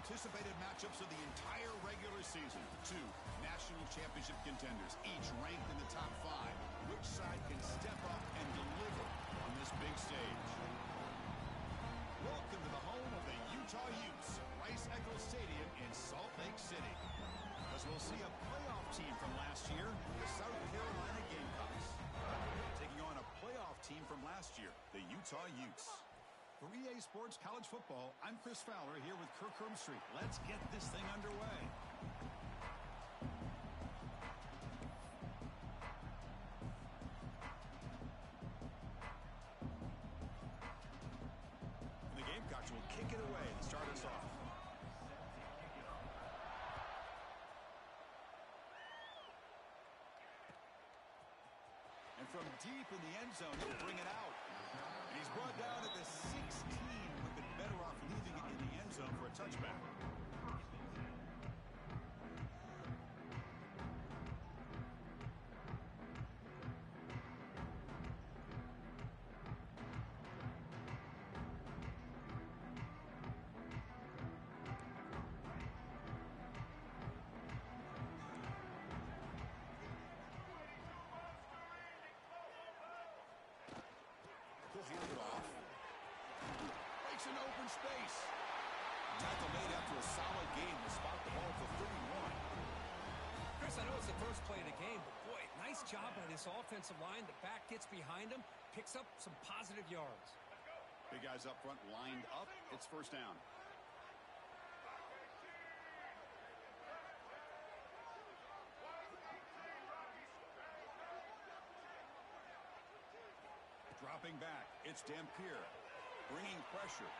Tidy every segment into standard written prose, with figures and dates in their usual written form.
anticipated matchups of the entire regular season. Two national championship contenders, each ranked in the top 5. Which side can step up and deliver on this big stage? Welcome to the home of the Utah Utes, Rice-Eccles Stadium in Salt Lake City. As we'll see a playoff team from last year, the South Carolina Gamecocks, taking on a playoff team from last year, the Utah Utes. For EA Sports College Football, I'm Chris Fowler here with Kirk Herbstreit. Let's get this thing underway. And the Gamecocks will kick it away to start us off. And from deep in the end zone, he'll bring it out. And he's brought down at the 16. Would have been better off leaving it in the end zone for a touchback. He'll hand it off. Makes an open space. Tackle made after a solid game to spot the ball for 31. Chris, I know it's the first play of the game, but boy, nice job by this offensive line. The back gets behind him, picks up some positive yards. Big guys up front lined up. It's first down. Dropping back, it's Dampier, bringing pressure.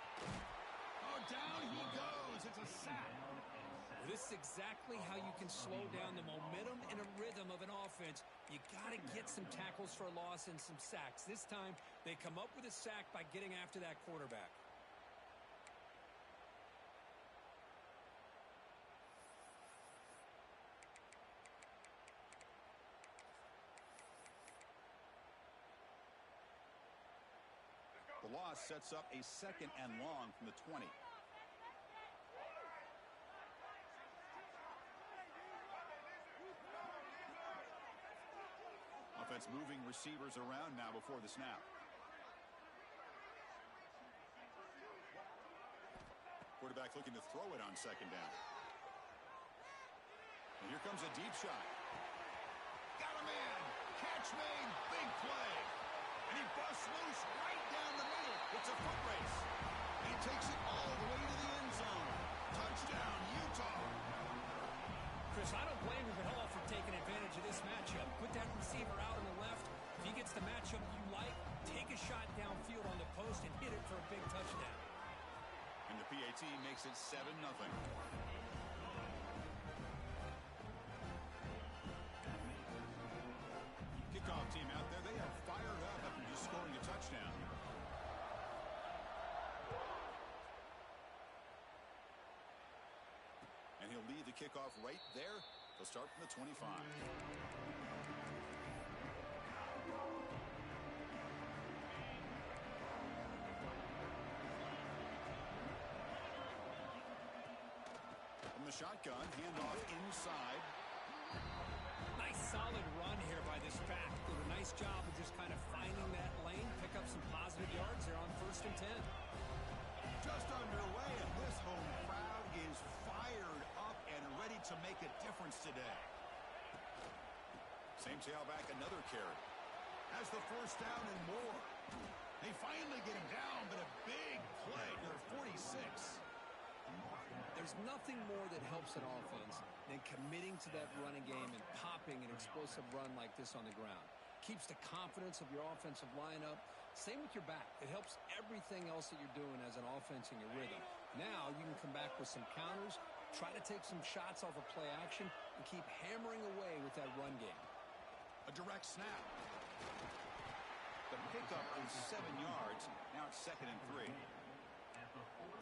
Oh, down he goes. It's a sack. Well, this is exactly how you can slow down the momentum and a rhythm of an offense. You got to get some tackles for a loss and some sacks. This time, they come up with a sack by getting after that quarterback. The loss sets up a 2nd and long from the 20. Offense moving receivers around now before the snap. Quarterback looking to throw it on 2nd down. And here comes a deep shot. Got a man. Catch made. Big play. And he busts loose right down the middle. It's a foot race. He takes it all the way to the end zone. Touchdown, Utah. Chris, I don't blame him at all for taking advantage of this matchup. Put that receiver out on the left. If he gets the matchup you like, take a shot downfield on the post and hit it for a big touchdown. And the PAT makes it 7-0. Kickoff team out there, they are fired up after just scoring a touchdown. And he'll lead the kickoff right there. They'll start from the 25. From the shotgun, handoff inside. Nice solid run here by this back. Did a nice job of just kind of finding that lane, pick up some positive yards there on 1st and 10. Just underway, and this home crowd is fired up and ready to make a difference today. Same tailback, another carry. Has the 1st down and more. They finally get him down, but a big play to the 46. There's nothing more that helps an offense than committing to that running game and popping an explosive run like this on the ground. Keeps the confidence of your offensive lineup. Same with your back. It helps everything else that you're doing as an offense in your rhythm. Now you can come back with some counters, try to take some shots off of play action, and keep hammering away with that run game. A direct snap. The pickup is 7 yards. Now it's 2nd and 3.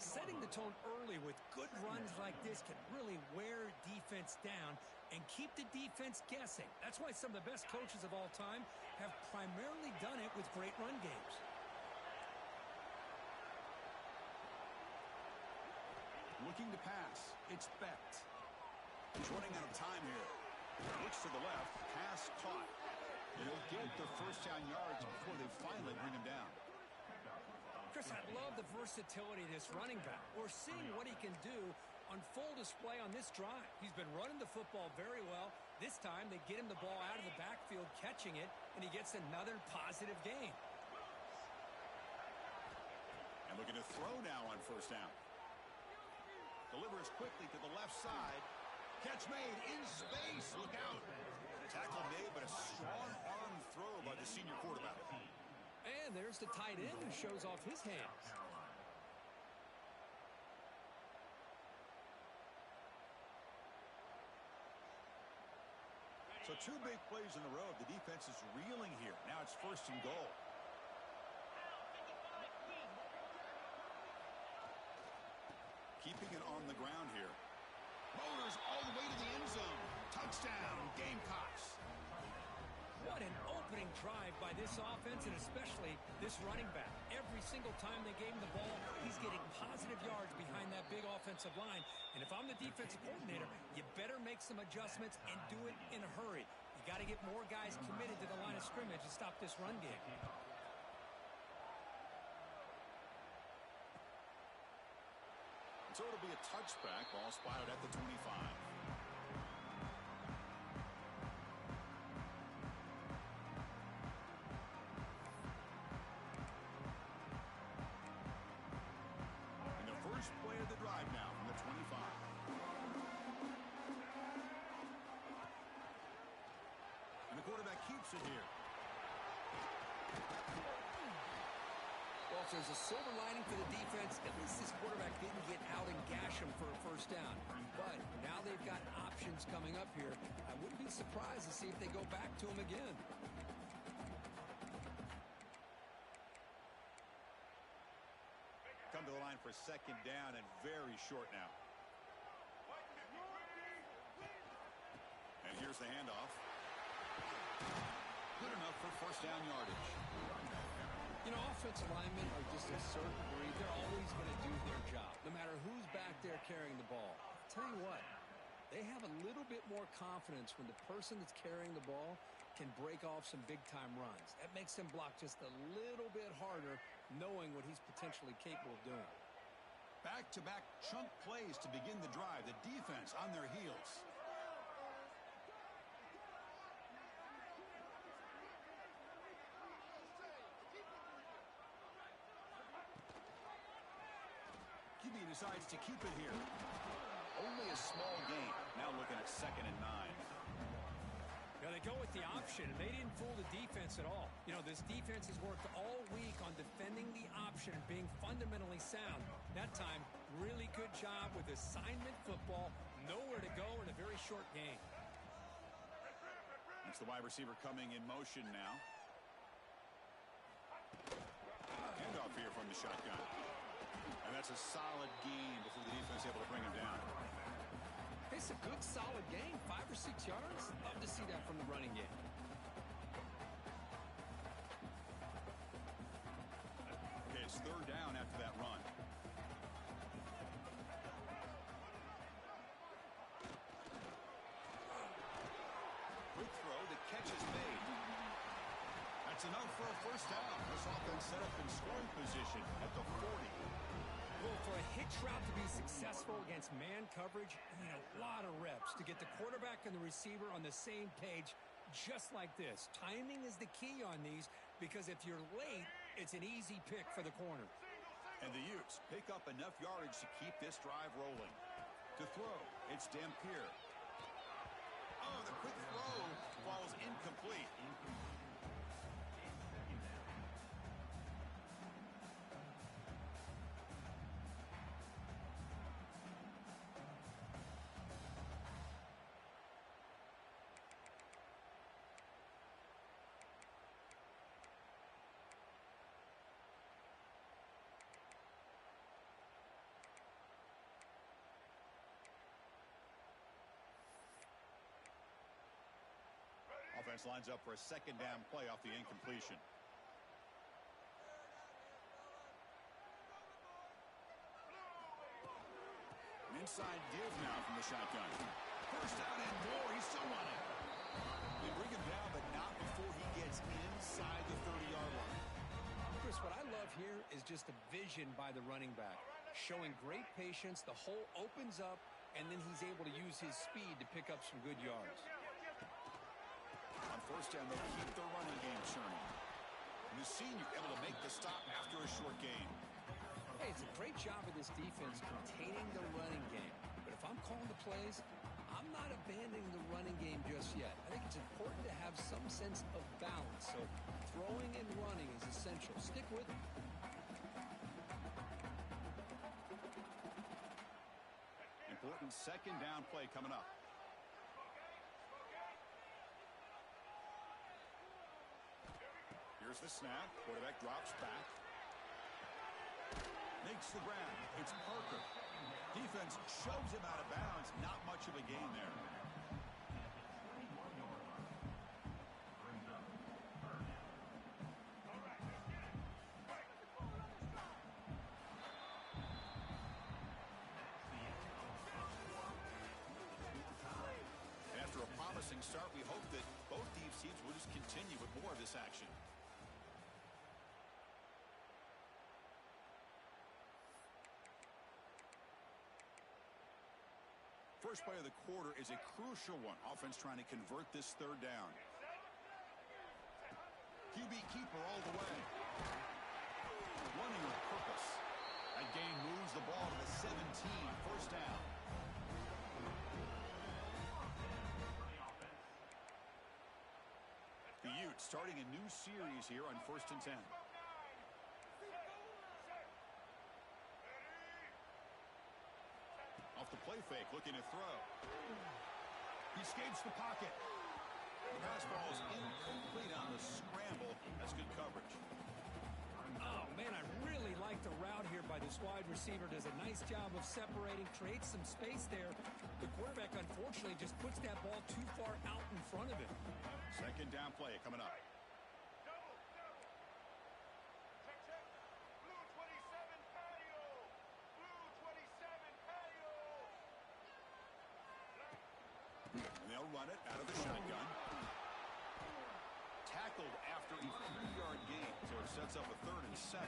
Setting the tone early with good runs like this can really wear defense down and keep the defense guessing. That's why some of the best coaches of all time have primarily done it with great run games. Looking to pass. It's Becht. He's running out of time here. Looks to the left. Pass caught. He'll get the first down yards before they finally bring him down. Chris, I love the versatility of this running back. We're seeing what he can do on full display on this drive. He's been running the football very well. This time, they get him the ball out of the backfield, catching it, and he gets another positive gain. And looking to throw now on first down. Delivers quickly to the left side. Catch made in space. Look out. Tackle made, but a strong arm throw by the senior quarterback. And there's the tight end who shows off his hands. So 2 big plays in a row. The defense is reeling here. Now it's first and goal. Keeping it on the ground here. Motors all the way to the end zone. Touchdown, Gamecocks. What an opening drive by this offense, and especially this running back. Every single time they gave him the ball, he's getting positive yards behind that big offensive line. And if I'm the defensive coordinator, you better make some adjustments and do it in a hurry. You got to get more guys committed to the line of scrimmage to stop this run game. So it'll be a touchback. Ball spotted at the 25. And the first play of the drive now from the 25. And the quarterback keeps it here. Well, if there's a silver lining for the defense, at least this quarterback didn't get out and gash him for a first down. But now they've got options coming up here. I wouldn't be surprised to see if they go back to him again. Come to the line for second down and very short now. And here's the handoff. Good enough for first down yardage. You know, offensive linemen are just a certain breed. They're always going to do their job, no matter who's back there carrying the ball. I'll tell you what, they have a little bit more confidence when the person that's carrying the ball can break off some big-time runs. That makes them block just a little bit harder, knowing what he's potentially capable of doing. Back-to-back chunk plays to begin the drive. The defense on their heels. QB decides to keep it here. Only a small gain. Now looking at 2nd and 9. Now they go with the option, and they didn't fool the defense at all. You know, this defense has worked all week on defending the option and being fundamentally sound. That time, really good job with assignment football. Nowhere to go in a very short game. It's the wide receiver coming in motion now. Handoff here from the shotgun. And that's a solid gain before the defense able to bring him down. It's a good, solid gain, 5 or 6 yards. Love to see that from the running game. Okay, it's 3rd down after that run. Quick throw, the catch is made. That's enough for a first down. This offense set up in scoring position at the 40. Well, for a hitch route to be successful against man coverage, you need a lot of reps to get the quarterback and the receiver on the same page, just like this. Timing is the key on these, because if you're late, it's an easy pick for the corner. And the Utes pick up enough yardage to keep this drive rolling. To throw, it's Dampier. Oh, the quick throw falls incomplete. Offense lines up for a 2nd down play off the incompletion. inside give now from the shotgun. First down and more. He's still running. They bring him down, but not before he gets inside the 30-yard line. Chris, what I love here is just the vision by the running back. Showing great patience, the hole opens up, and then he's able to use his speed to pick up some good yards. On first down, they'll keep their running game churning. And the senior able to make the stop after a short gain. Hey, it's a great job of this defense containing the running game. But if I'm calling the plays, I'm not abandoning the running game just yet. I think it's important to have some sense of balance. So throwing and running is essential. Stick with it. Important second down play coming up. Here's the snap. Quarterback drops back. Makes the grab. It's Parker. Defense shoves him out of bounds. Not much of a gain there. After a promising start, we hope that both these teams will just continue with more of this action. First play of the quarter is a crucial one. Offense trying to convert this third down. QB keeper all the way. Running with purpose. That gain moves the ball to the 17. First down. The Utes starting a new series here on 1st and 10. Off the play fake, looking to throw. He escapes the pocket. The pass ball is incomplete on the scramble. That's good coverage. Oh, man, I really like the route here by this wide receiver. Does a nice job of separating, creates some space there. The quarterback, unfortunately, just puts that ball too far out in front of him. Second down play coming up. And they'll run it out of the shotgun. Tackled after a 3-yard gain, so it sets up a 3rd and 7.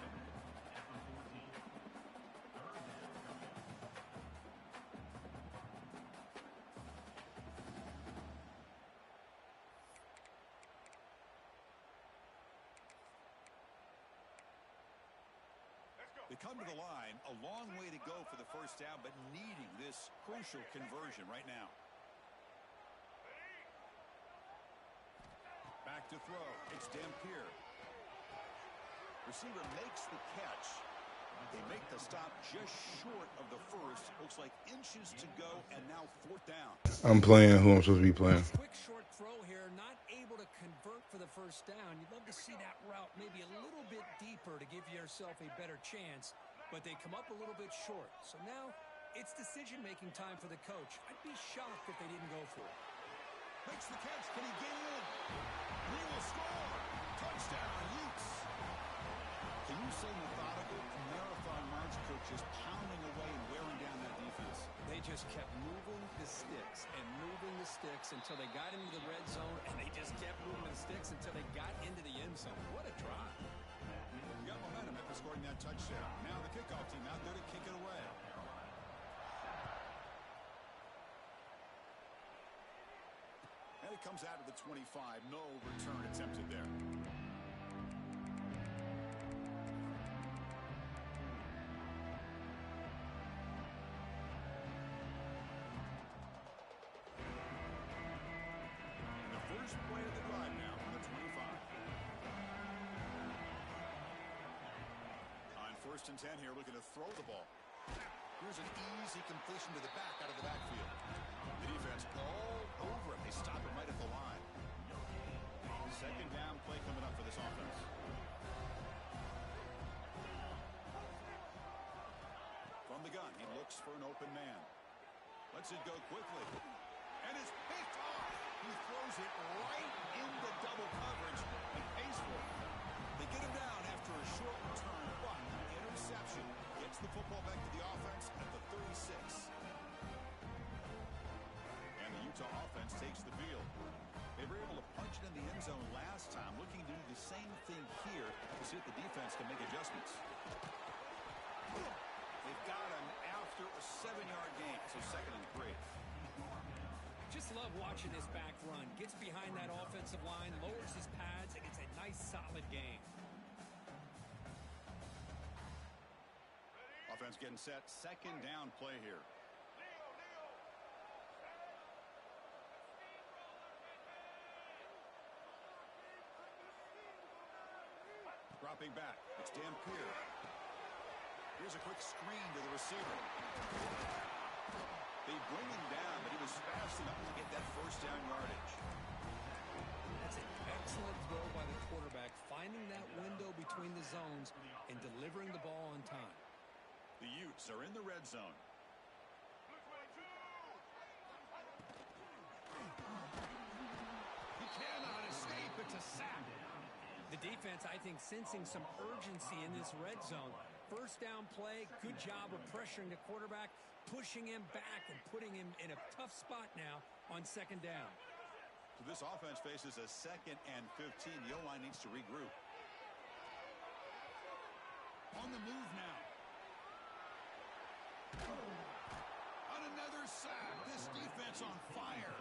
They come to the line, a long way to go for the first down, but needing this crucial conversion right now. Back to throw. It's Dampier. Receiver makes the catch. They make the stop just short of the first. Looks like inches to go, and now 4th down. I'm playing who I'm supposed to be playing. Quick short throw here, not able to convert for the first down. You'd love to see that route maybe a little bit deeper to give yourself a better chance, but they come up a little bit short. So now it's decision-making time for the coach. I'd be shocked if they didn't go for it. Makes the catch. Can he get in? He will score. Touchdown, Utes. Can you say methodical? A marathon march coach just pounding away and wearing down that defense. They just kept moving the sticks and moving the sticks until they got into the red zone, and they just kept moving the sticks until they got into the end zone. What a drive. You got momentum after scoring that touchdown. Now the kickoff team out there to kick it away. And it comes out of the 25. No return attempted there. The first play of the drive now from the 25. On 1st and 10 here, looking to throw the ball. Here's an easy completion to the back out of the backfield. The defense all over him. They stop him right at the line. Second down play coming up for this offense. From the gun, he looks for an open man. Lets it go quickly. And it's picked off. He throws it right into double coverage and pays for it. They get him down after a short return, but interception gets the football back to the offense at the 36. interception in the end zone last time. Looking to do the same thing here to see if the defense can make adjustments. They've got him after a 7-yard gain, so 2nd and 3. Just love watching this back run. Gets behind that offensive line, lowers his pads, and gets a nice solid gain. Offense getting set. 2nd down play here. Dropping back. It's Dampier. Here's a quick screen to the receiver. They bring him down, but he was fast enough to get that 1st down yardage. That's an excellent throw by the quarterback, finding that window between the zones and delivering the ball on time. The Utes are in the red zone. He cannot escape. It's a sack. The defense, I think, sensing some urgency in this red zone. 1st down play, good job of pressuring the quarterback, pushing him back and putting him in a tough spot now on 2nd down. So this offense faces a 2nd and 15. The O-line needs to regroup. On the move now. On another sack. This defense on fire.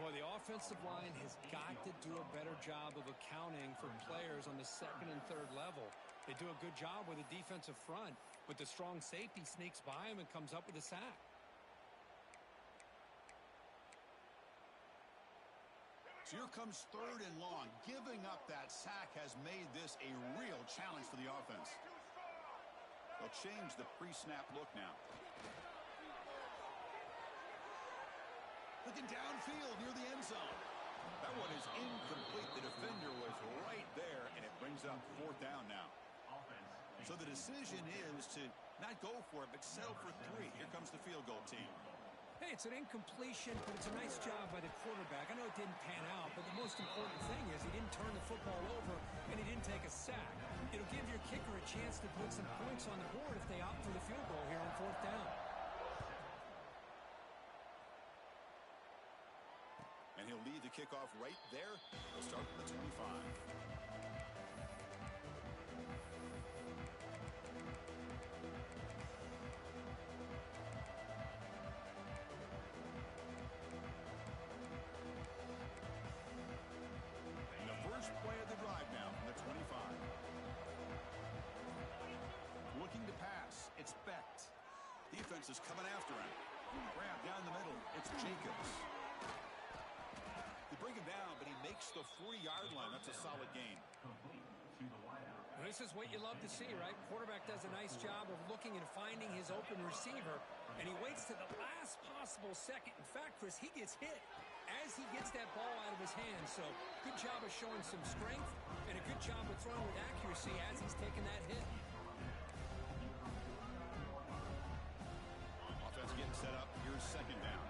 Boy, the offensive line has got to do a better job of accounting for players on the 2nd and 3rd level. They do a good job with the defensive front, but the strong safety sneaks by him and comes up with a sack. So here comes 3rd and long. Giving up that sack has made this a real challenge for the offense. They'll change the pre-snap look now. Looking downfield near the end zone. That one is incomplete. The defender was right there, and it brings up 4th down now. So the decision is to not go for it, but settle for 3. Here comes the field goal team. Hey, it's an incompletion, but it's a nice job by the quarterback. I know it didn't pan out, but the most important thing is he didn't turn the football over, and he didn't take a sack. It'll give your kicker a chance to put some points on the board if they opt for the field goal here on 4th down. And he'll lead the kickoff right there. He'll start from the 25. And the first play of the drive now from the 25. Looking to pass. It's Becht. Defense is coming after him. Grab down the middle. It's Jacobs. They bring him down, but he makes the 40-yard line. That's a solid gain. Well, this is what you love to see, right? Quarterback does a nice job of looking and finding his open receiver, and he waits to the last possible second. In fact, Chris, he gets hit as he gets that ball out of his hands. So good job of showing some strength and a good job of throwing with accuracy as he's taking that hit. Offense getting set up. Here's 2nd down.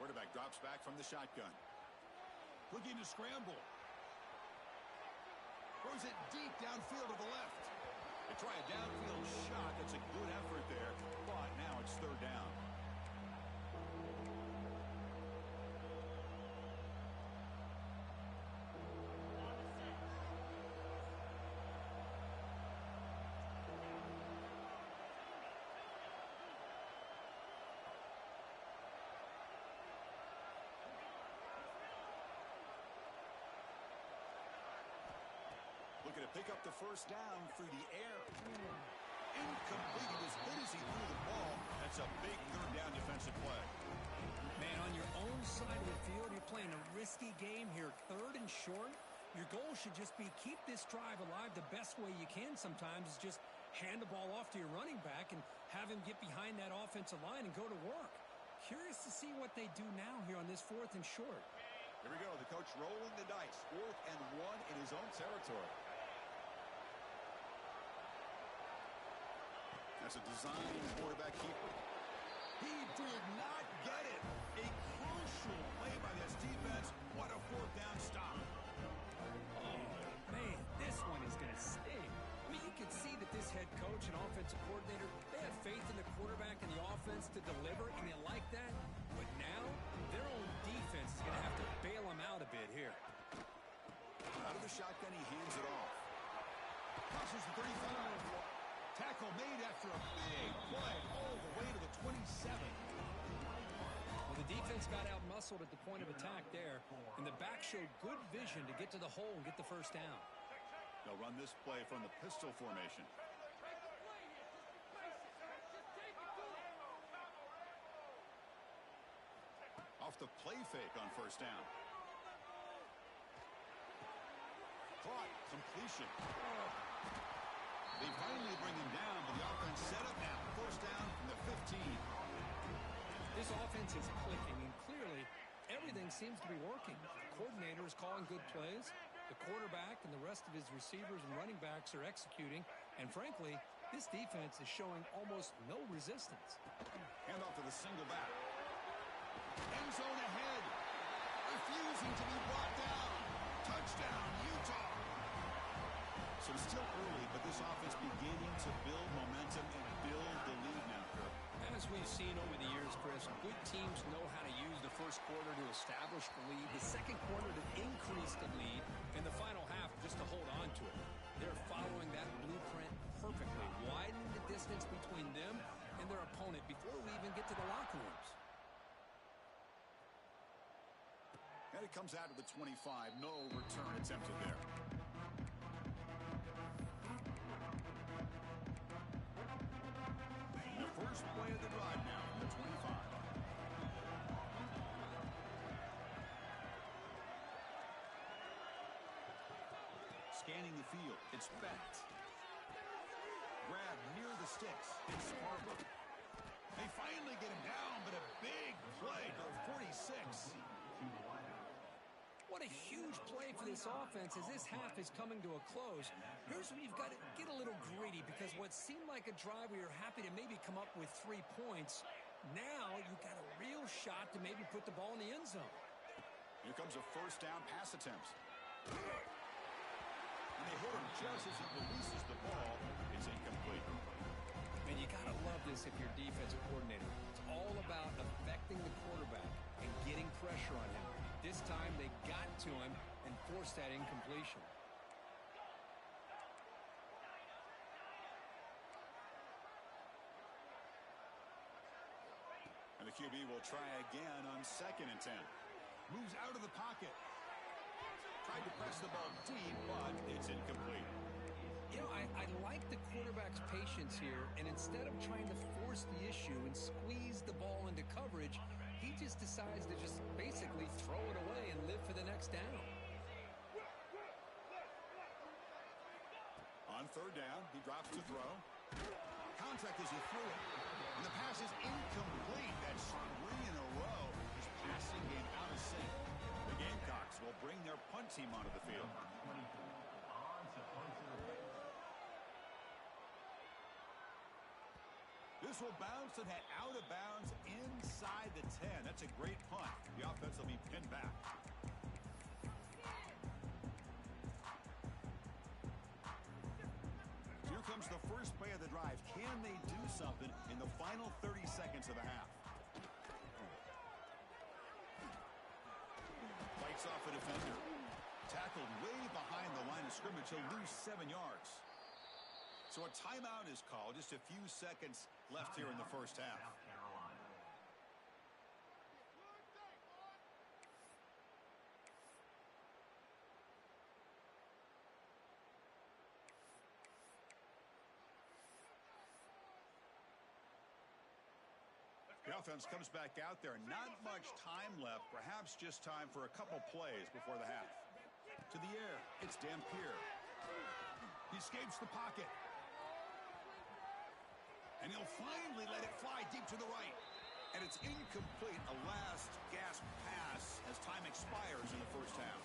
Quarterback drops back from the shotgun. Looking to scramble. Throws it deep downfield to the left. They try a downfield shot. That's a good effort there, but now it's 3rd down. Looking to pick up the 1st down through the air. Incomplete. He was hit as he threw the ball. That's a big 3rd down defensive play. Man, on your own side of the field, you're playing a risky game here. 3rd and short. Your goal should just be keep this drive alive the best way you can sometimes is just hand the ball off to your running back and have him get behind that offensive line and go to work. Curious to see what they do now here on this 4th and short. Here we go. The coach rolling the dice. 4th and 1 in his own territory. That's a design quarterback keeper. He did not get it. A crucial play by this defense. What a 4th down stop. Oh, man, this one is going to sting. I mean, you can see that this head coach and offensive coordinator, they have faith in the quarterback and the offense to deliver, and you like that. But now, their own defense is going to have to bail them out a bit here. Out of the shotgun, he hands it off. Crosses the 35. Tackle made after a big play all the way to the 27. Well, the defense got out-muscled at the point of attack there, and the back showed good vision to get to the hole and get the first down. They'll run this play from the pistol formation. Off the play fake on first down. Caught. Completion. They finally bring him down, but the offense set up now. First down from the 15. This offense is clicking, and clearly everything seems to be working. The coordinator is calling good plays. The quarterback and the rest of his receivers and running backs are executing. And frankly, this defense is showing almost no resistance. Hand off to the single back. End zone ahead. Refusing to be brought down. Touchdown, Utah. So it's still early, but this offense beginning to build momentum and build the lead now, Kirk. As we've seen over the years, Chris, good teams know how to use the first quarter to establish the lead, the second quarter to increase the lead, and the final half just to hold on to it. They're following that blueprint perfectly, widening the distance between them and their opponent before we even get to the locker rooms. And it comes out to the 25. No return attempted there. The first play of the drive now from the 25. Scanning the field. It's Bennett. Grab near the sticks. It's Sparber. They finally get him down, but a big play to the 46. What a huge play for this offense as this half is coming to a close. Here's where you've got to get a little greedy, because what seemed like a drive we were happy to maybe come up with 3 points, now you've got a real shot to maybe put the ball in the end zone. Here comes a first down pass attempt. And they hit him just as he releases the ball. It's incomplete. And you got to love this if you're defensive coordinator. It's all about affecting the quarterback and getting pressure on him. This time they got to him and forced that incompletion. And the QB will try again on 2nd and 10. Moves out of the pocket. Tried to press the ball deep, but it's incomplete. You know, I like the quarterback's patience here, and instead of trying to force the issue and squeeze the ball into coverage, he just decides to just basically throw it away and live for the next down. On 3rd down, he drops to throw. Contact as he threw it. And the pass is incomplete. That's 3 in a row. His passing game out of sync. The Gamecocks will bring their punt team onto the field. This will bounce and head out of bounds inside the 10. That's a great punt. The offense will be pinned back. Here comes the first play of the drive. Can they do something in the final 30 seconds of the half? Fights off a defender. Tackled way behind the line of scrimmage. He'll lose 7 yards. So a timeout is called. Just a few seconds left here in the first half. The offense comes back out there. Not much time left. Perhaps just time for a couple plays before the half. To the air. It's Dampier. He escapes the pocket. And he'll finally let it fly deep to the right. And it's incomplete. A last gasp pass as time expires in the first half.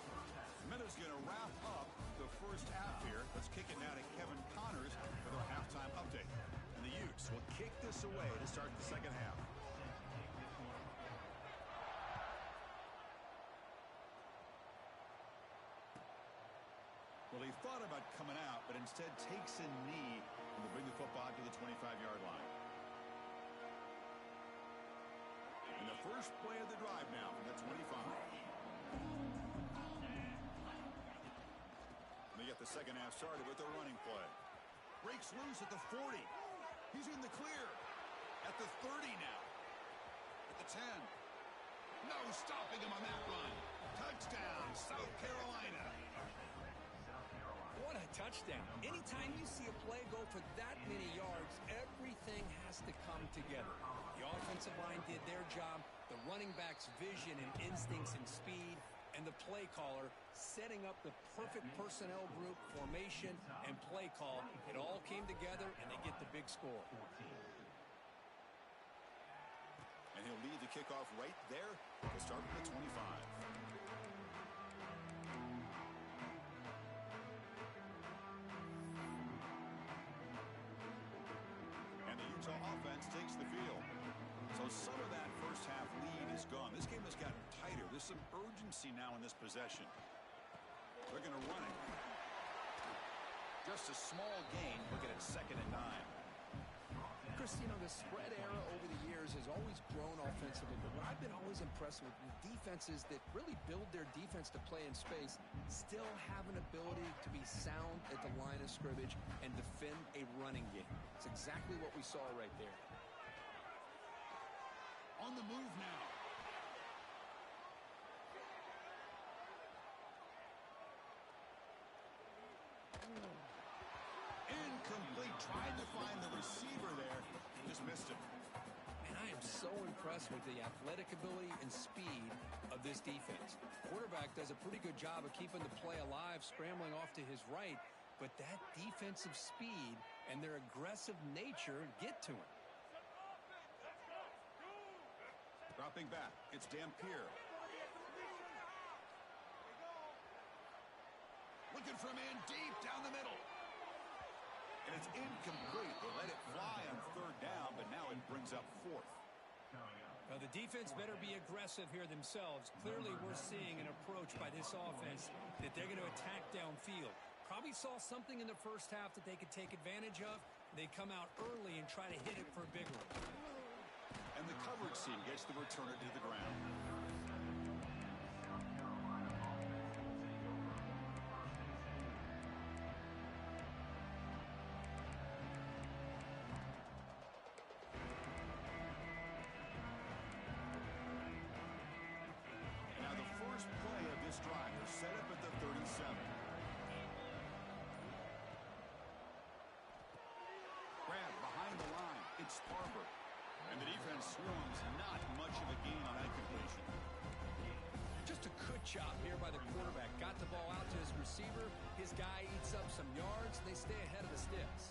Minutes going to wrap up the first half here. Let's kick it now to Kevin Connors for their halftime update. And the Utes will kick this away to start the second half. Well, he thought about coming out, but instead takes a knee and will bring the football to the 25-yard line. first play of the drive now from the 25. They get the second half started with a running play. Breaks loose at the 40. He's in the clear. At the 30 now. At the 10. No stopping him on that run. Touchdown, South Carolina. What a touchdown. Anytime you see a play go for that many yards, everything has to come together. The offensive line did their job, the running back's vision and instincts and speed, and the play caller setting up the perfect personnel group, formation, and play call. It all came together, and they get the big score. And he'll lead the kickoff right there. We'll start with the 25. And the Utah offense takes the field. So some of that first half lead is gone. This game has gotten tighter. There's some urgency now in this possession. They're going to run it. Just a small gain. Looking at 2nd and 9. Chris, you know, the spread era over the years has always grown offensively, but what I've been always impressed with defenses that really build their defense to play in space still have an ability to be sound at the line of scrimmage and defend a running game. It's exactly what we saw right there. On the move now. Incomplete. Tried to find the receiver there. Just missed him. And I am so impressed with the athletic ability and speed of this defense. Quarterback does a pretty good job of keeping the play alive, scrambling off to his right, but that defensive speed and their aggressive nature get to him. Dropping back. It's Dampier. Looking for a man deep down the middle. And it's incomplete. They let it fly on 3rd down, but now it brings up 4th. Well, the defense better be aggressive here themselves. Clearly, we're seeing an approach by this offense that they're going to attack downfield. Probably saw something in the first half that they could take advantage of. They come out early and try to hit it for a big one. And the coverage team gets the returner to the ground. And now the first play of this drive is set up at the 37. Grab behind the line. It's Barber. And the defense swarms, not much of a gain on that completion. Just a good job here by the quarterback. Got the ball out to his receiver. His guy eats up some yards. They stay ahead of the sticks.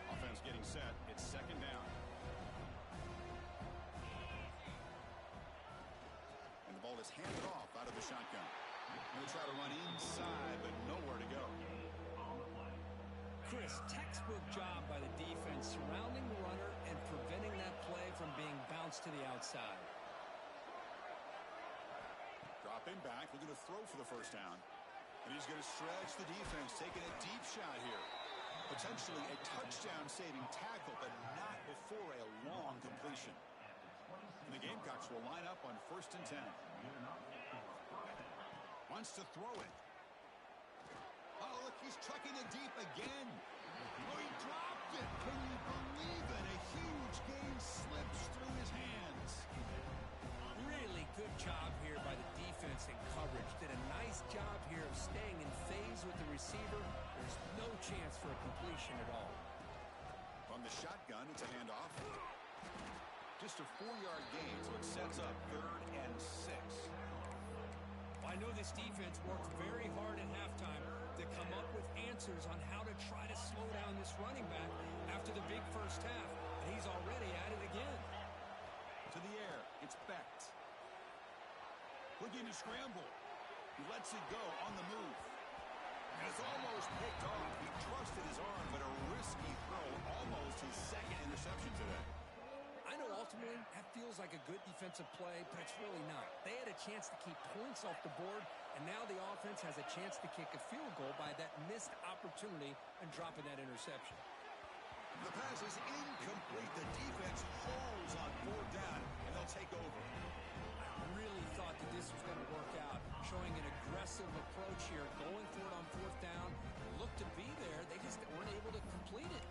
Offense getting set. It's 2nd down. And the ball is handed off out of the shotgun. They'll try to run inside, but nowhere to go. Chris, textbook job by the defense surrounding the runner and preventing that play from being bounced to the outside. Dropping back, looking to throw for the 1st down. And he's going to stretch the defense, taking a deep shot here. Potentially a touchdown-saving tackle, but not before a long completion. And the Gamecocks will line up on 1st and 10. Wants to throw it. Oh, look, he's trucking it deep again. Oh, he dropped it. Can you believe it? A huge gain slips through his hands. Really good job here by the defense in coverage. Did a nice job here of staying in phase with the receiver. There's no chance for a completion at all. From the shotgun, it's a handoff. Just a 4-yard gain, so it sets up 3rd and 6. I know this defense worked very hard at halftime to come up with answers on how to try to slow down this running back after the big first half, and he's already at it again. To the air, it's Becht. Looking to scramble. He lets it go on the move. And it's almost picked off. He trusted his arm, but a risky throw, almost his 2nd interception today. I know ultimately that feels like a good defensive play, but it's really not. They had a chance to keep points off the board, and now the offense has a chance to kick a field goal by that missed opportunity and dropping that interception. The pass is incomplete. The defense holds on fourth down, and they'll take over. I really thought that this was going to work out, showing an aggressive approach here, going for it on fourth down. Looked to be there. They just weren't able to complete it.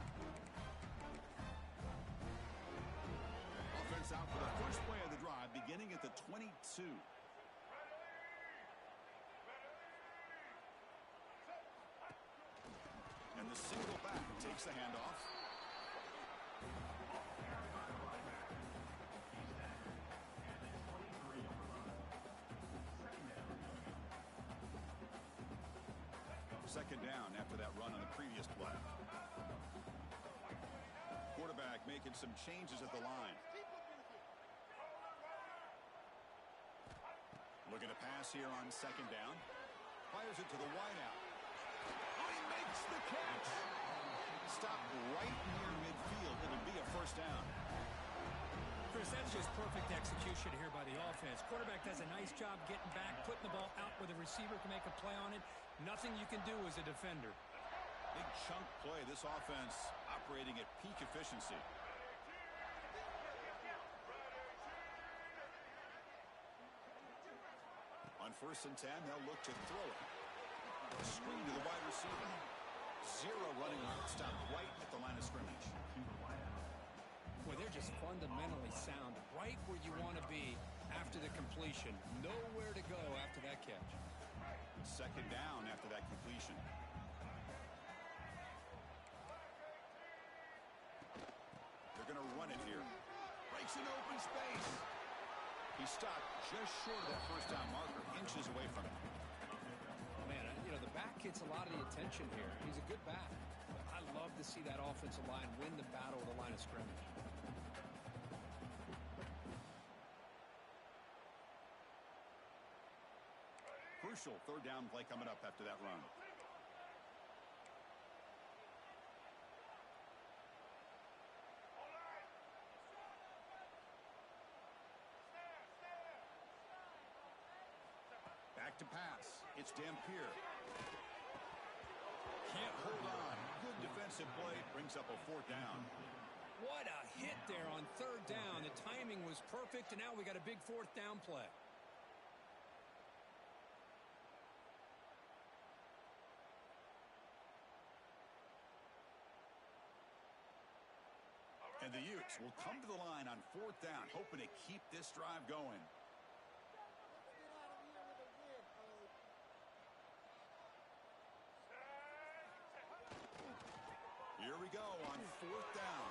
Offense out for the first play of the drive, beginning at the 22. And the single back takes the handoff. Second down after that run on the previous play. Quarterback making some changes at the line. Looking to pass here on second down. Fires it to the wideout. Oh, he makes the catch. Stop right near midfield. It'll be a first down. Chris, that's just perfect execution here by the offense. Quarterback does a nice job getting back, putting the ball out where the receiver can make a play on it. Nothing you can do as a defender. Big chunk play. This offense operating at peak efficiency. On 1st and 10, they'll look to throw it. A screen to the wide receiver. Zero running route. Stop right at the line of scrimmage. Boy, they're just fundamentally sound, right where you want to be after the completion. Nowhere to go after that catch. Second down after that completion. They're going to run it here. Breaks an open space. He stopped just short of that first down marker, inches away from it. Man, the back gets a lot of the attention here. He's a good back. I love to see that offensive line win the battle at the line of scrimmage. Crucial third down play coming up after that run. Back to pass. It's Dampier. Can't hold on. Good defensive play. Brings up a fourth down. What a hit there on third down. The timing was perfect, and now we got a big fourth down play. And the Utes will come to the line on fourth down, hoping to keep this drive going. Here we go on fourth down.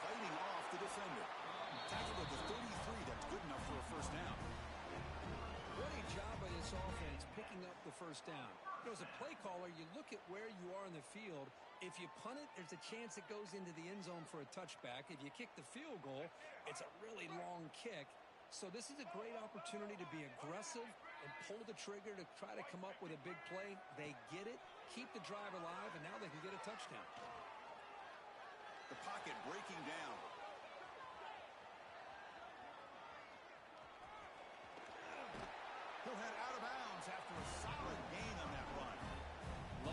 Fighting off the defender. Tackled at the 33. That's good enough for a first down. What a job by this offense picking up the first down. As a play caller, you look at where you are in the field. If you punt it, there's a chance it goes into the end zone for a touchback. If you kick the field goal, it's a really long kick. So this is a great opportunity to be aggressive and pull the trigger to try to come up with a big play. They get it, keep the drive alive, and now they can get a touchdown. The pocket breaking down. He'll head out of bounds after a solid gain on that run.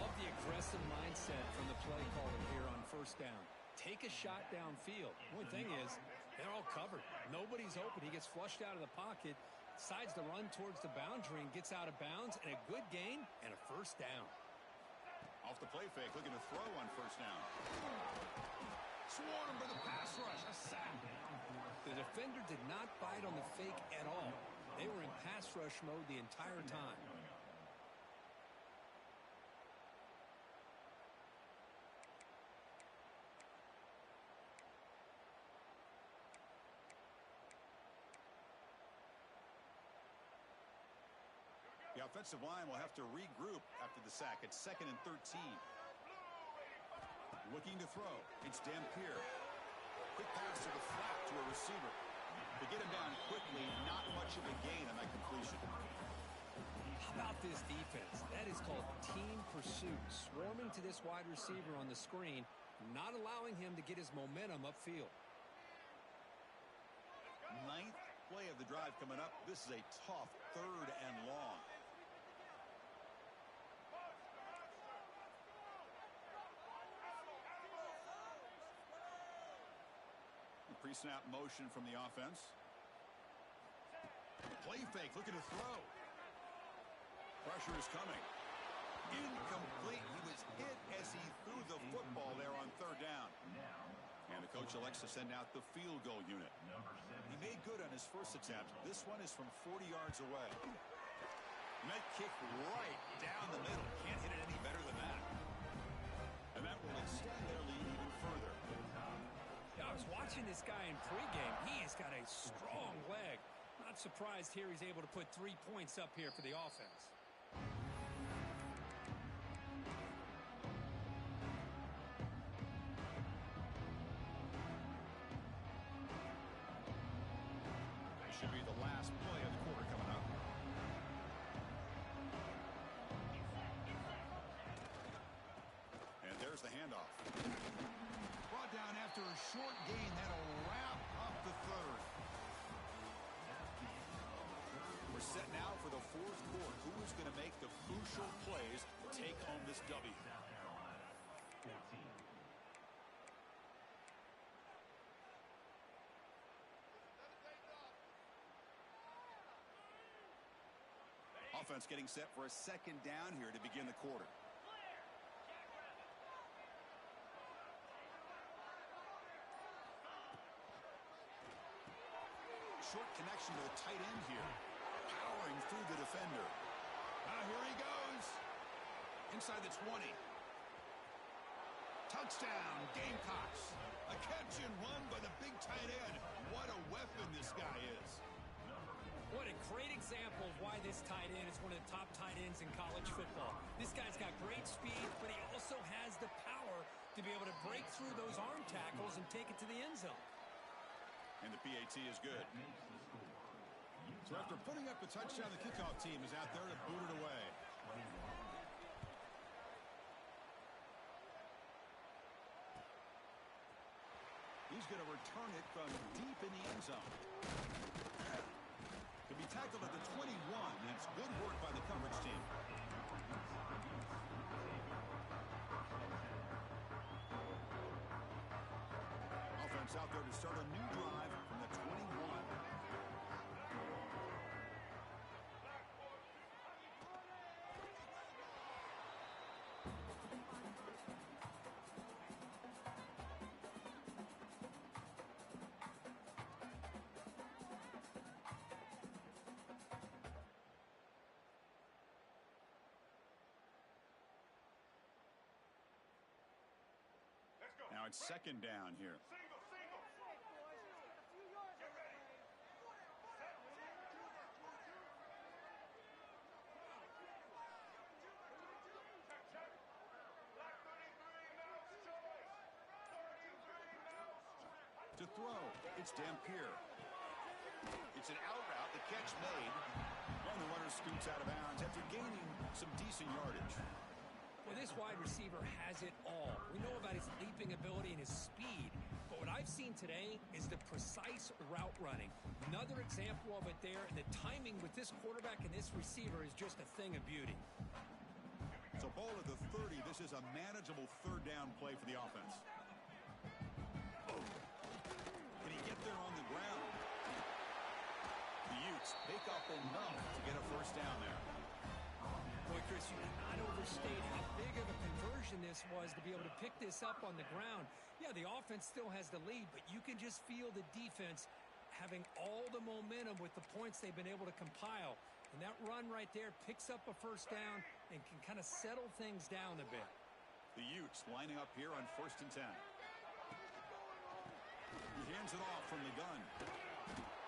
Love the aggressive mindset from the play caller here on first down. Take a shot downfield. One thing is, they're all covered. Nobody's open. He gets flushed out of the pocket, decides to run towards the boundary and gets out of bounds, and a good gain and a first down. Off the play fake, looking to throw on first down. Swarmed by the pass rush, a sack. The defender did not bite on the fake at all. They were in pass rush mode the entire time. The offensive line will have to regroup after the sack. It's 2nd and 13. Looking to throw. It's Dampier. Quick pass to the flat to a receiver. To get him down quickly, not much of a gain on that completion. How about this defense? That is called team pursuit. Swarming to this wide receiver on the screen, not allowing him to get his momentum upfield. 9th play of the drive coming up. This is a tough 3rd and long. Pre-snap motion from the offense. Play fake, looking to throw. Pressure is coming. Incomplete. He was hit as he threw the football there on third down. And the coach elects to send out the field goal unit. He made good on his first attempt. This one is from 40 yards away. Met kick right down the middle. Can't hit it any better than that. And that will extend their lead even further. Yeah, I was watching this guy in pregame. He has got a strong leg. Not surprised here he's able to put 3 points up here for the offense. Should be the last play of the quarter coming up. And there's the handoff. Brought down after a short gain. That'll wrap up the third. We're set now for the fourth quarter. Who is going to make the crucial plays to take home this W? Offense getting set for a second down here to begin the quarter. Short connection to the tight end here. Powering through the defender. Here he goes. Inside the 20. Touchdown, Gamecocks. A catch and run by the big tight end. What a weapon this guy is. What a great example of why this tight end is one of the top tight ends in college football. This guy's got great speed, but he also has the power to be able to break through those arm tackles and take it to the end zone. And the PAT is good. So after putting up a touchdown, the kickoff team is out there to boot it away. He's going to return it from deep in the end zone. To be tackled at the 21. It's good work by the coverage team. Offense out there to start a new drive from the 21. Now it's second down here. To throw, it's Dampier. It's an out route, the catch made, and the runner scoots out of bounds after gaining some decent yardage. Well, this wide receiver has it all. We know about his leaping ability and his speed, but what I've seen today is the precise route running. Another example of it there, and the timing with this quarterback and this receiver is just a thing of beauty. So ball at the 30, this is a manageable third down play for the offense. Can he get there on the ground? The Utes pick up enough to get a first down there. Boy, Chris, you cannot overstate how big of a conversion this was to be able to pick this up on the ground. Yeah, the offense still has the lead, but you can just feel the defense having all the momentum with the points they've been able to compile. And that run right there picks up a first down and can kind of settle things down a bit. The Utes lining up here on 1st and 10. He hands it off from the gun.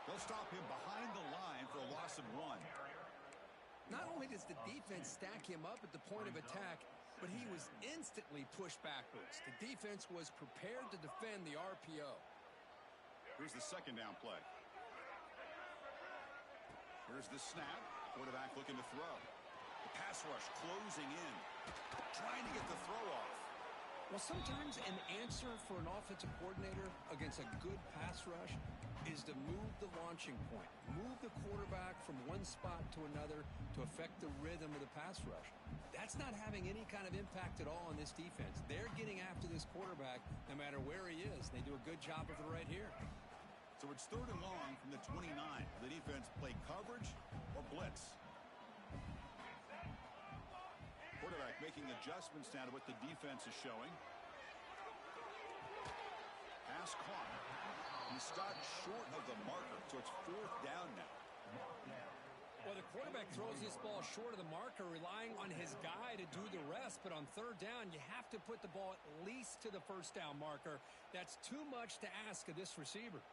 They'll stop him behind the line for a loss of 1. Not only does the defense stack him up at the point of attack, but he was instantly pushed backwards. The defense was prepared to defend the RPO. Here's the second down play. Here's the snap. Quarterback looking to throw. The pass rush closing in. Trying to get the throw off. Well, sometimes an answer for an offensive coordinator against a good pass rush is to move the launching point. Move the quarterback from one spot to another to affect the rhythm of the pass rush. That's not having any kind of impact at all on this defense. They're getting after this quarterback no matter where he is. They do a good job of it right here. So it's 3rd and long from the 29. The defense play coverage or blitz. Quarterback making adjustments now to what the defense is showing. Pass caught. He stopped short of the marker, so it's 4th down now. Well, the quarterback throws this ball short of the marker, relying on his guy to do the rest. But on 3rd down, you have to put the ball at least to the 1st down marker. That's too much to ask of this receiver.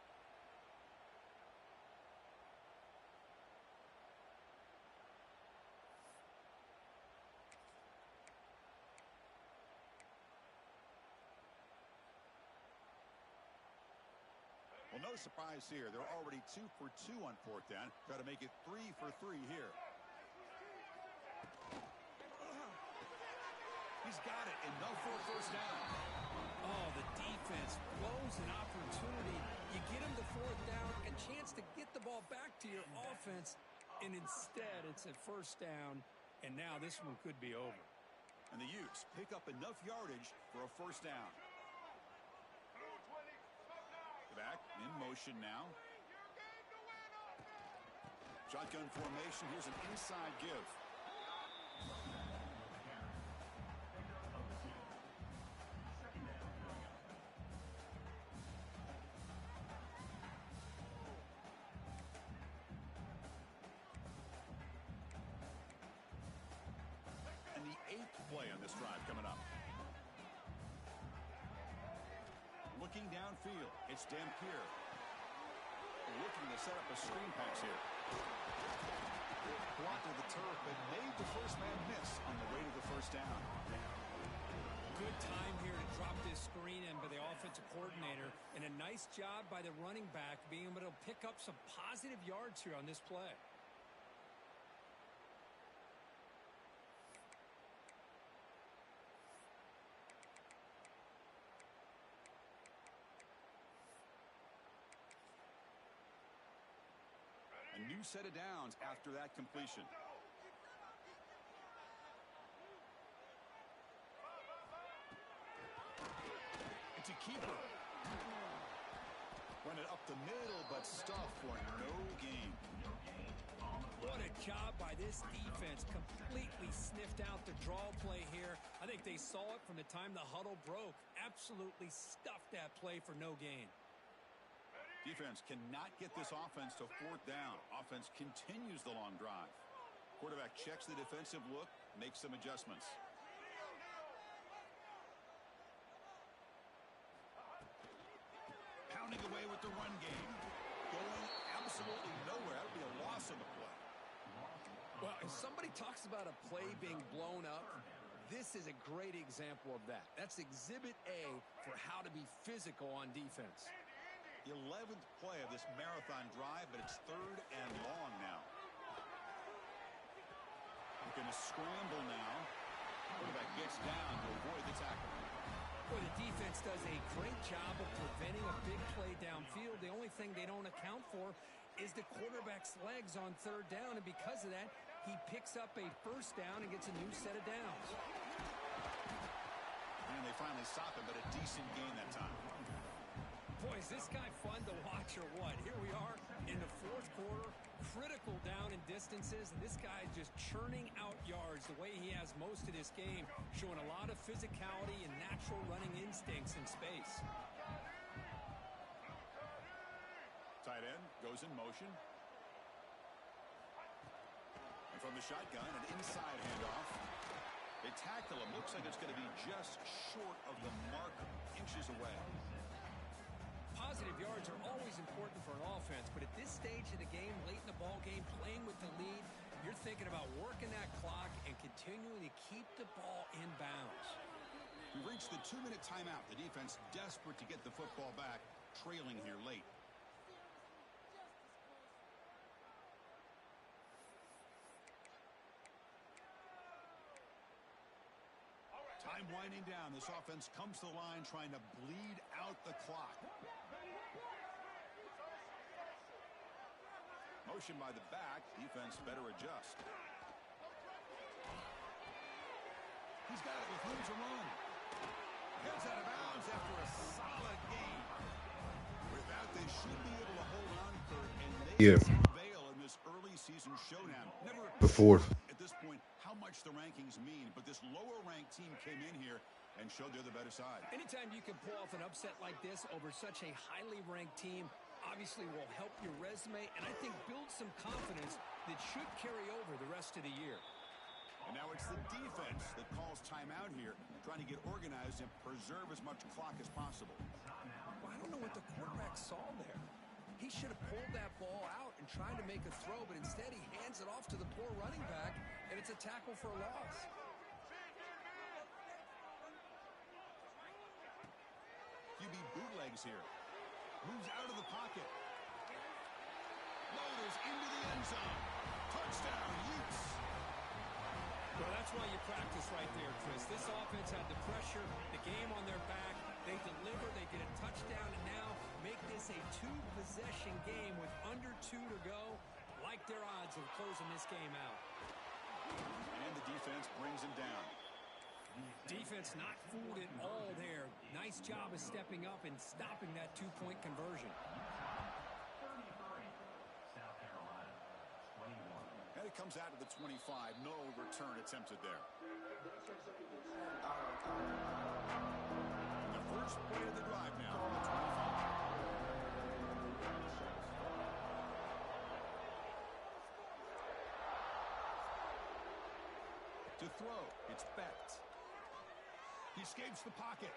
Well, no surprise here. They're already 2 for 2 on 4th down. Got to make it 3 for 3 here. He's got it. Enough for a 1st down. Oh, the defense blows an opportunity. You get him to 4th down, a chance to get the ball back to your offense, and instead it's a 1st down, and now this one could be over. And the Utes pick up enough yardage for a 1st down. Back in motion now. Shotgun formation. Here's an inside give. And the 8th play on this drive coming up. Looking downfield, it's Dampier. Looking to set up a screen pass here. Blocked to the turf, but made the first man miss on the way to the 1st down. Good time here to drop this screen in by the offensive coordinator, and a nice job by the running back being able to pick up some positive yards here on this play. A new set of downs after that completion. It's a keeper. Run it up the middle, but stuffed for no gain. What a job by this defense. Completely sniffed out the draw play here. I think they saw it from the time the huddle broke. Absolutely stuffed that play for no gain. Defense cannot get this offense to 4th down. Offense continues the long drive. Quarterback checks the defensive look, makes some adjustments. Pounding away with the run game. Going absolutely nowhere. That would be a loss on the play. Well, if somebody talks about a play being blown up, this is a great example of that. That's exhibit A for how to be physical on defense. 11th play of this marathon drive, but it's 3rd and long now. We're going to scramble now. Quarterback gets down to avoid the tackle. Well, the defense does a great job of preventing a big play downfield. The only thing they don't account for is the quarterback's legs on 3rd down, and because of that, he picks up a 1st down and gets a new set of downs. And they finally stop him, but a decent gain that time. Boy, is this guy fun to watch or what? Here we are in the 4th quarter, critical down in distances, and this guy is just churning out yards the way he has most of this game, showing a lot of physicality and natural running instincts in space. Tight end goes in motion. And from the shotgun, an inside handoff. They tackle him. Looks like it's going to be just short of the marker, inches away. Positive yards are always important for an offense, but at this stage of the game, late in the ball game, playing with the lead, you're thinking about working that clock and continuing to keep the ball in bounds. We've reached the 2-minute timeout. The defense desperate to get the football back, trailing here late. Time winding down. This offense comes to the line trying to bleed out the clock. Motion by the back. Defense better adjust. He's got it with room to run. Heads out of bounds after a solid gain. With that, they should be able to Yeah, Vail in this early season showdown. Never the fourth. at this point how much the rankings mean, but this lower-ranked team came in here and showed they're the better side. Anytime you can pull off an upset like this over such a highly ranked team, obviously will help your resume and I think build some confidence that should carry over the rest of the year. And now it's the defense that calls timeout here, trying to get organized and preserve as much clock as possible. Well, I don't know what the quarterback saw there. He should have pulled that ball out and tried to make a throw, but instead he hands it off to the poor running back, and it's a tackle for a loss. QB bootlegs here. Moves out of the pocket. Loaders into the end zone. Touchdown, Utes. Well, that's why you practice right there, Chris. This offense had the pressure, the game on their back. They deliver, they get a touchdown, and now make this a two-possession game with under 2 to go. Like their odds of closing this game out. And the defense brings him down. Defense not fooled at all there. Nice job of stepping up and stopping that two-point conversion. And it comes out to the 25. No return attempted there. The first play of the drive now on the 25. To throw, it's Becht. He escapes the pocket.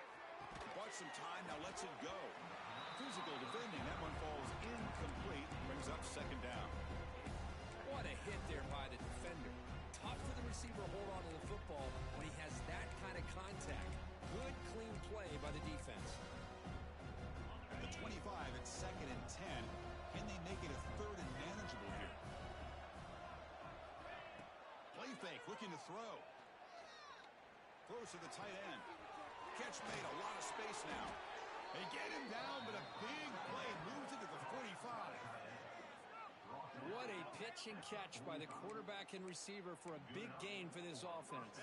Bought some time, now lets it go. Physical defending, that one falls incomplete. Brings up second down. What a hit there by the defender. Tough for the receiver to hold on to the football when he has that kind of contact. Good, clean play by the defense. The 25 at 2nd and 10. Can they make it a 3rd and manageable here? Play fake, looking to throw. Throws to the tight end. Catch made, a lot of space now. They get him down, but a big play moves it to the 45. What a pitch and catch by the quarterback and receiver for a big gain for this offense.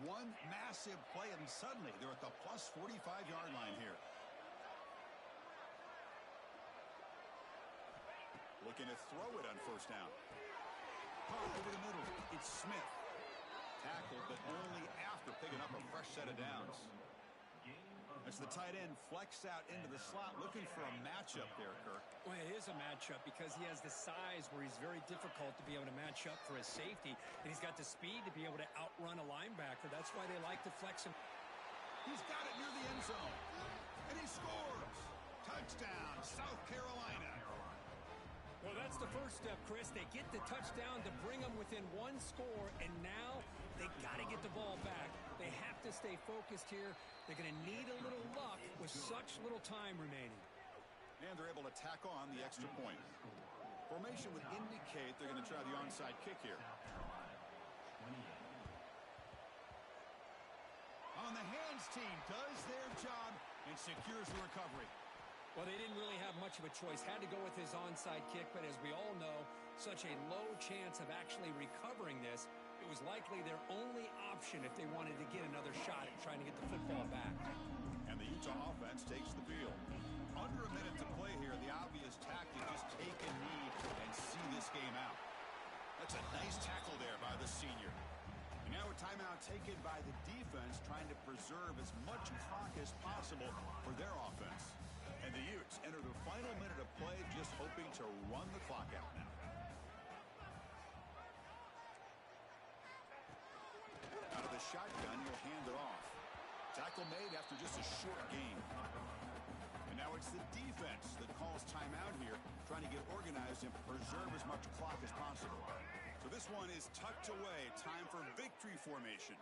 One massive play, and suddenly they're at the plus 45-yard line here. Looking to throw it on first down. Caught over the middle. It's Smith. Tackled, but only after picking up a fresh set of downs. As the tight end flexed out into the slot, looking for a matchup there, Kirk. Well, it is a matchup because he has the size where he's very difficult to be able to match up for his safety, and he's got the speed to be able to outrun a linebacker. That's why they like to flex him. He's got it near the end zone, and he scores. Touchdown, South Carolina. Well, that's the first step, Chris. They get the touchdown to bring them within one score, and now they got to get the ball back. They have to stay focused here. They're going to need a little luck with such little time remaining. And they're able to tack on the extra point. Formation would indicate they're going to try the onside kick here. On the hands team does their job and secures the recovery. Well, they didn't really have much of a choice. Had to go with his onside kick, but as we all know, such a low chance of actually recovering this. It was likely their only option if they wanted to get another shot at trying to get the football back. And the Utah offense takes the field. Under a minute to play here, the obvious tactic, just take a knee and see this game out. That's a nice tackle there by the senior. And now a timeout taken by the defense, trying to preserve as much clock as possible for their offense. And the Utes enter the final minute of play, just hoping to run the clock out now. Out of the shotgun, he'll hand it off. Tackle made after just a short gain. And now it's the defense that calls timeout here, trying to get organized and preserve as much clock as possible. So this one is tucked away. Time for victory formation.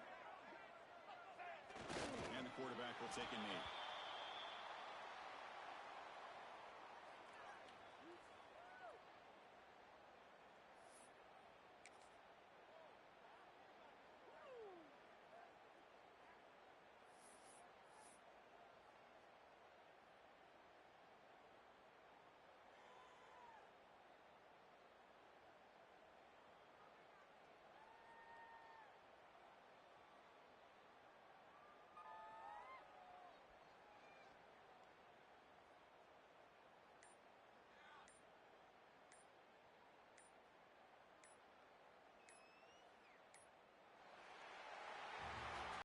And the quarterback will take a knee.